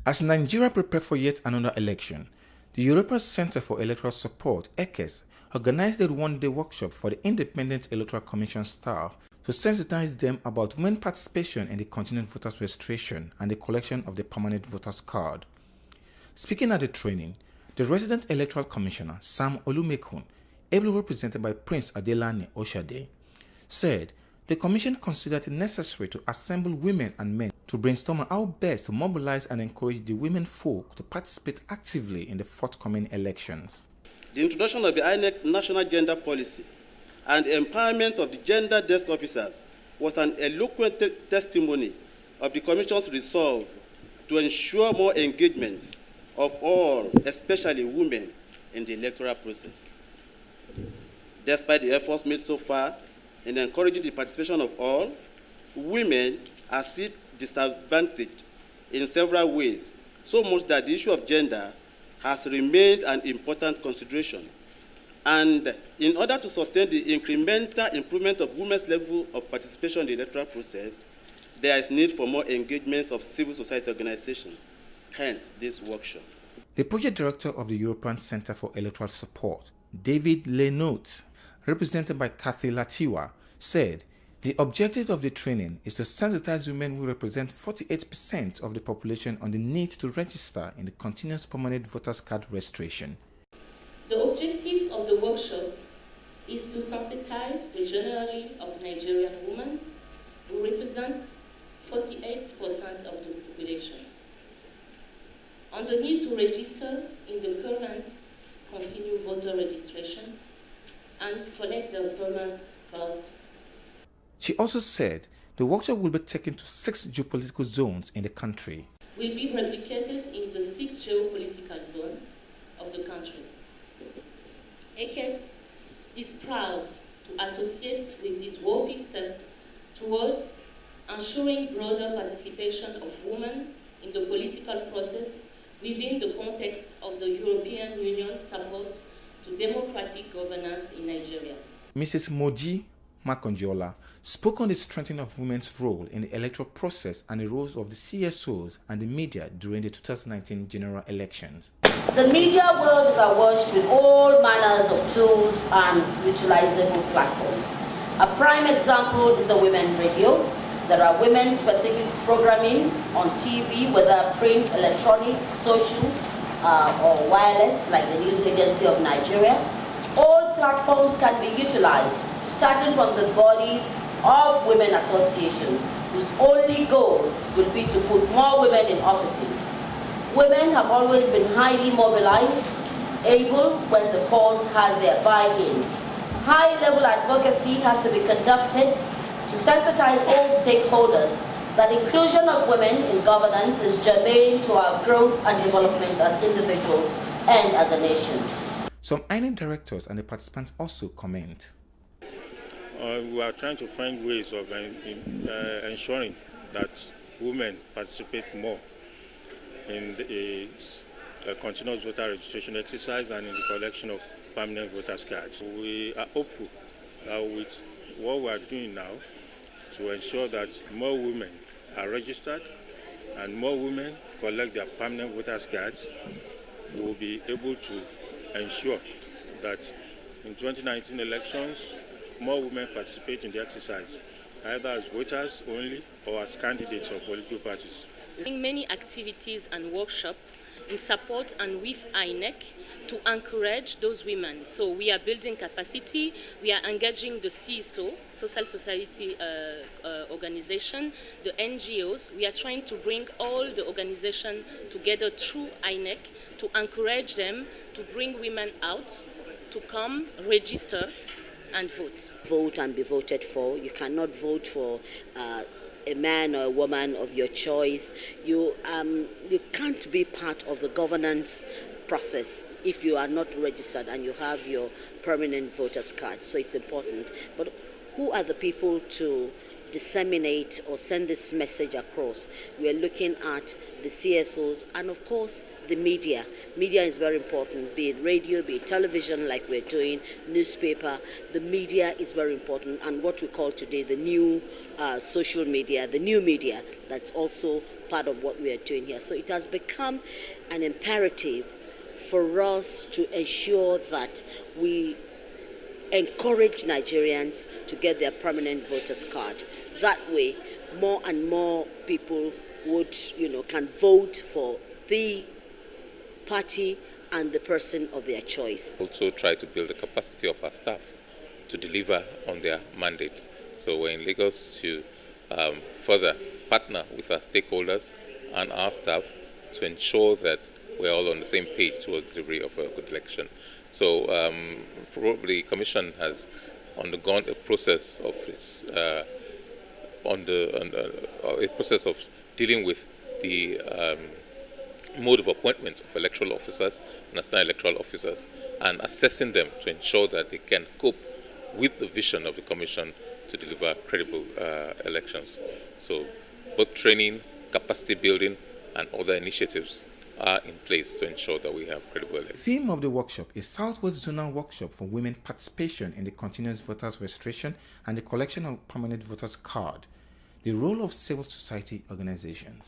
As Nigeria prepared for yet another election, the European Center for Electoral Support, ECES, organized a one-day workshop for the Independent Electoral Commission staff to sensitize them about women participation in the continuing voters registration and the collection of the permanent voters card. Speaking at the training, the resident electoral commissioner, Sam Olumekun, ably represented by Prince Adelani Oshade, said the commission considered it necessary to assemble women and men to brainstorm on how best to mobilize and encourage the women folk to participate actively in the forthcoming elections. The introduction of the INEC National Gender Policy and empowerment of the gender desk officers was an eloquent testimony of the Commission's resolve to ensure more engagements of all, especially women, in the electoral process. Despite the efforts made so far in encouraging the participation of all, women are still disadvantaged in several ways, so much that the issue of gender has remained an important consideration. And in order to sustain the incremental improvement of women's level of participation in the electoral process, there is need for more engagements of civil society organizations, hence this workshop. The project director of the European Center for Electoral Support, David Lenote, represented by Kathy Latiwa, said the objective of the training is to sensitize women who represent 48% of the population on the need to register in the continuous permanent voters card registration. The objective of the workshop is to sensitize the generality of Nigerian women who represent 48% of the population on the need to register in the current continued voter registration and collect their permanent cards. She also said the workshop will be taken to 6 geopolitical zones in the country. Will be replicated in the 6 geopolitical zones of the country. ECES is proud to associate with this worthy step towards ensuring broader participation of women in the political process within the context of the European Union support to democratic governance in Nigeria. Mrs. Moji Makonjola spoke on the strengthening of women's role in the electoral process and the roles of the CSOs and the media during the 2019 general elections. The media world is awash with all manners of tools and utilizable platforms. A prime example is the women radio. There are women-specific programming on TV, whether print, electronic, social, or wireless, like the News Agency of Nigeria. All platforms can be utilized, starting from the bodies of women association, whose only goal will be to put more women in offices. Women have always been highly mobilized, able when the cause has their buy-in. High-level advocacy has to be conducted to sensitize all stakeholders that inclusion of women in governance is germane to our growth and development as individuals and as a nation. Some INEC directors and the participants also comment. We are trying to find ways of ensuring that women participate more in the continuous voter registration exercise and in the collection of permanent voters cards. We are hopeful that with what we are doing now to ensure that more women are registered and more women collect their permanent voters cards, we will be able to ensure that in 2019 elections, more women participate in the exercise, either as voters only or as candidates of political parties. Many activities and workshops in support and with INEC to encourage those women. So we are building capacity, we are engaging the CSO, social society organization, the NGOs. We are trying to bring all the organizations together through INEC to encourage them to bring women out, to come, register, and vote. Vote and be voted for. You cannot vote for a man or a woman of your choice. You can't be part of the governance process if you are not registered and you have your permanent voters card. So it's important. But who are the people to disseminate or send this message across, we are looking at the CSOs and, of course, the media. Media is very important, be it radio, be it television like we're doing, newspaper. The media is very important, and what we call today the new social media, the new media, that's also part of what we are doing here. So it has become an imperative for us to ensure that we encourage Nigerians to get their permanent voters card. That way, more and more people would, can vote for the party and the person of their choice. Also try to build the capacity of our staff to deliver on their mandate. So we're in Lagos to further partner with our stakeholders and our staff to ensure that we're all on the same page towards delivery of a good election. So probably the Commission has undergone a process of a process of dealing with the mode of appointment of electoral officers and assigned electoral officers, and assessing them to ensure that they can cope with the vision of the Commission to deliver credible elections. So both training, capacity building, and other initiatives are in place to ensure that we have credible elections. The theme of the workshop is Southwest Zonal Workshop for Women Participation in the Continuous Voters Registration and the Collection of Permanent Voters Card. The role of civil society organizations.